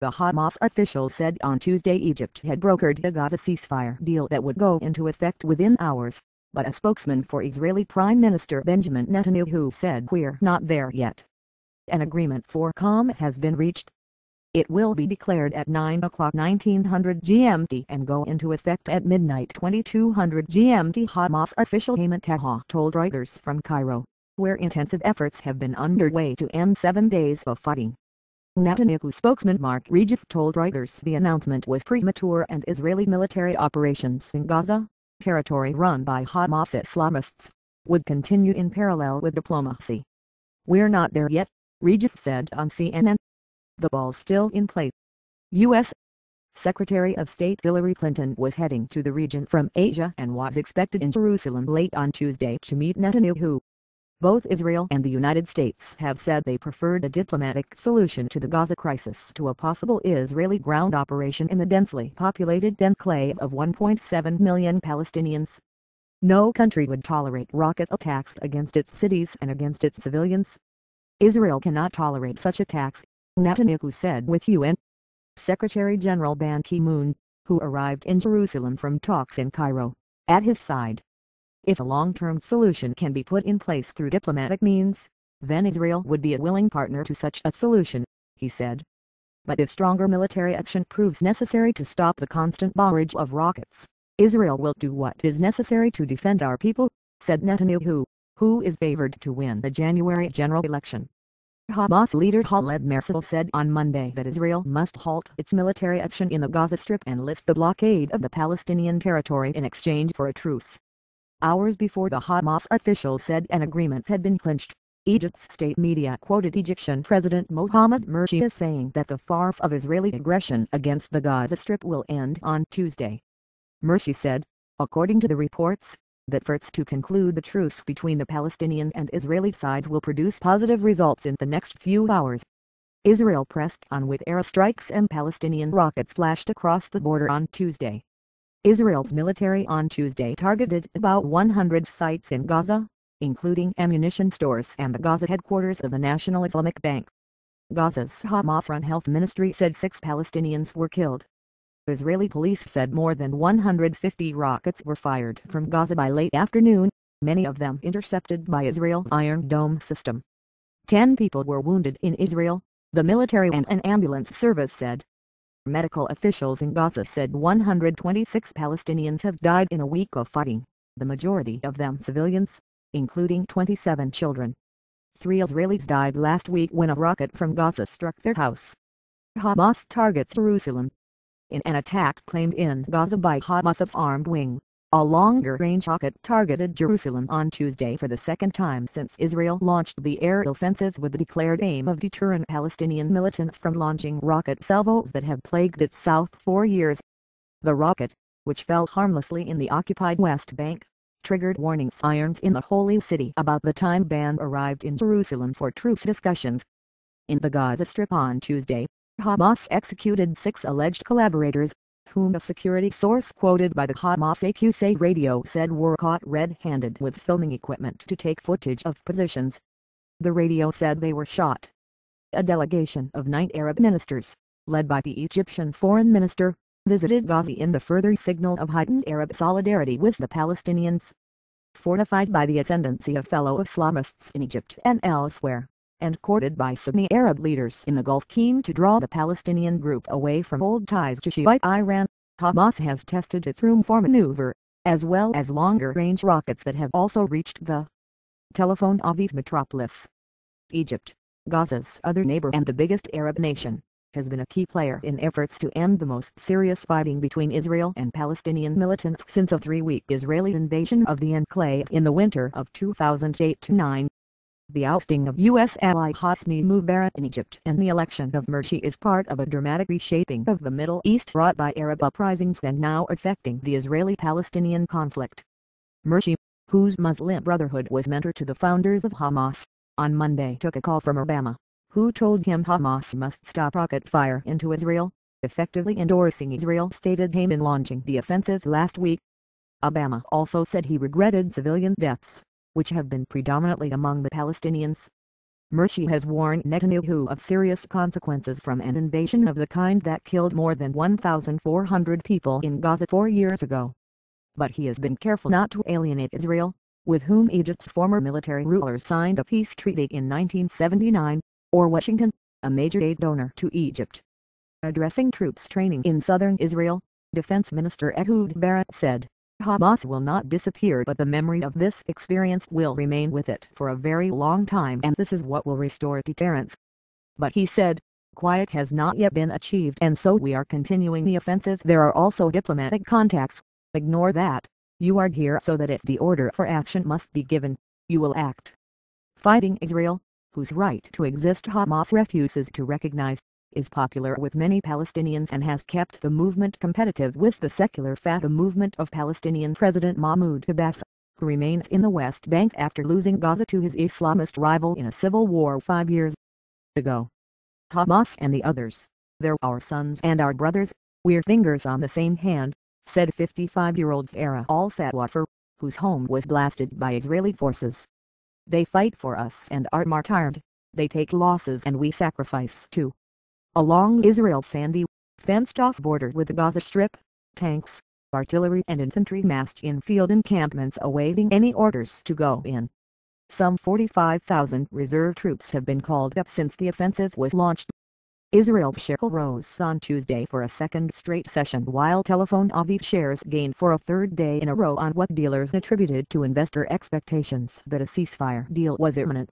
The Hamas official said on Tuesday Egypt had brokered a Gaza ceasefire deal that would go into effect within hours, but a spokesman for Israeli Prime Minister Benjamin Netanyahu said we're not there yet. An agreement for calm has been reached. It will be declared at 9 o'clock 1900 GMT and go into effect at midnight 2200 GMT, Hamas official Haman Taha told Reuters from Cairo, where intensive efforts have been underway to end 7 days of fighting. Netanyahu spokesman Mark Regev told Reuters the announcement was premature and Israeli military operations in Gaza, territory run by Hamas Islamists, would continue in parallel with diplomacy. We're not there yet, Regev said on CNN. The ball's still in play. U.S. Secretary of State Hillary Clinton was heading to the region from Asia and was expected in Jerusalem late on Tuesday to meet Netanyahu. Both Israel and the United States have said they preferred a diplomatic solution to the Gaza crisis to a possible Israeli ground operation in the densely populated enclave of 1.7 million Palestinians. No country would tolerate rocket attacks against its cities and against its civilians. Israel cannot tolerate such attacks, Netanyahu said with UN Secretary General Ban Ki-moon, who arrived in Jerusalem from talks in Cairo, at his side. If a long-term solution can be put in place through diplomatic means, then Israel would be a willing partner to such a solution, he said. But if stronger military action proves necessary to stop the constant barrage of rockets, Israel will do what is necessary to defend our people, said Netanyahu, who is favored to win the January general election. Hamas leader Khaled Meshaal said on Monday that Israel must halt its military action in the Gaza Strip and lift the blockade of the Palestinian territory in exchange for a truce. Hours before the Hamas official said an agreement had been clinched, Egypt's state media quoted Egyptian President Mohamed Morsi as saying that the farce of Israeli aggression against the Gaza Strip will end on Tuesday. Morsi said, according to the reports, that efforts to conclude the truce between the Palestinian and Israeli sides will produce positive results in the next few hours. Israel pressed on with airstrikes and Palestinian rockets flashed across the border on Tuesday. Israel's military on Tuesday targeted about 100 sites in Gaza, including ammunition stores and the Gaza headquarters of the National Islamic Bank. Gaza's Hamas-run health ministry said 6 Palestinians were killed. Israeli police said more than 150 rockets were fired from Gaza by late afternoon, many of them intercepted by Israel's Iron Dome system. 10 people were wounded in Israel, the military and an ambulance service said. Medical officials in Gaza said 126 Palestinians have died in a week of fighting, the majority of them civilians, including 27 children. 3 Israelis died last week when a rocket from Gaza struck their house. Hamas targets Jerusalem. In an attack claimed in Gaza by Hamas's armed wing, a longer-range rocket targeted Jerusalem on Tuesday for the second time since Israel launched the air offensive with the declared aim of deterring Palestinian militants from launching rocket salvos that have plagued its south for years. The rocket, which fell harmlessly in the occupied West Bank, triggered warning sirens in the Holy City about the time Ban arrived in Jerusalem for truce discussions. In the Gaza Strip on Tuesday, Hamas executed 6 alleged collaborators, whom a security source quoted by the Hamas AQC radio said were caught red-handed with filming equipment to take footage of positions. The radio said they were shot. A delegation of 9 Arab ministers, led by the Egyptian foreign minister, visited Gaza in the further signal of heightened Arab solidarity with the Palestinians. Fortified by the ascendancy of fellow Islamists in Egypt and elsewhere, and courted by Sunni Arab leaders in the Gulf keen to draw the Palestinian group away from old ties to Shiite Iran, Hamas has tested its room for maneuver, as well as longer-range rockets that have also reached the Tel Aviv metropolis. Egypt, Gaza's other neighbor and the biggest Arab nation, has been a key player in efforts to end the most serious fighting between Israel and Palestinian militants since a 3-week Israeli invasion of the enclave in the winter of 2008-9. The ousting of U.S. ally Hosni Mubarak in Egypt and the election of Morsi is part of a dramatic reshaping of the Middle East wrought by Arab uprisings and now affecting the Israeli-Palestinian conflict. Morsi, whose Muslim Brotherhood was mentor to the founders of Hamas, on Monday took a call from Obama, who told him Hamas must stop rocket fire into Israel, effectively endorsing Israel's stated aim in launching the offensive last week. Obama also said he regretted civilian deaths, which have been predominantly among the Palestinians. Mursi has warned Netanyahu of serious consequences from an invasion of the kind that killed more than 1,400 people in Gaza 4 years ago. But he has been careful not to alienate Israel, with whom Egypt's former military rulers signed a peace treaty in 1979, or Washington, a major aid donor to Egypt. Addressing troops training in southern Israel, Defense Minister Ehud Barak said, "Hamas will not disappear, but the memory of this experience will remain with it for a very long time, and this is what will restore deterrence." But he said, "Quiet has not yet been achieved, and so we are continuing the offensive. There are also diplomatic contacts. Ignore that. You are here so that if the order for action must be given, you will act." Fighting Israel, whose right to exist Hamas refuses to recognize, is popular with many Palestinians and has kept the movement competitive with the secular Fatah movement of Palestinian President Mahmoud Abbas, who remains in the West Bank after losing Gaza to his Islamist rival in a civil war 5 years ago. Hamas and the others, they're our sons and our brothers, we're fingers on the same hand, said 55-year-old Farah al-Satwafar, whose home was blasted by Israeli forces. "They fight for us and are martyred. They take losses and we sacrifice too." Along Israel's sandy, fenced-off border with the Gaza Strip, tanks, artillery and infantry massed in field encampments awaiting any orders to go in. Some 45,000 reserve troops have been called up since the offensive was launched. Israel's shekel rose on Tuesday for a second straight session, while Tel Aviv shares gained for a third day in a row on what dealers attributed to investor expectations that a ceasefire deal was imminent.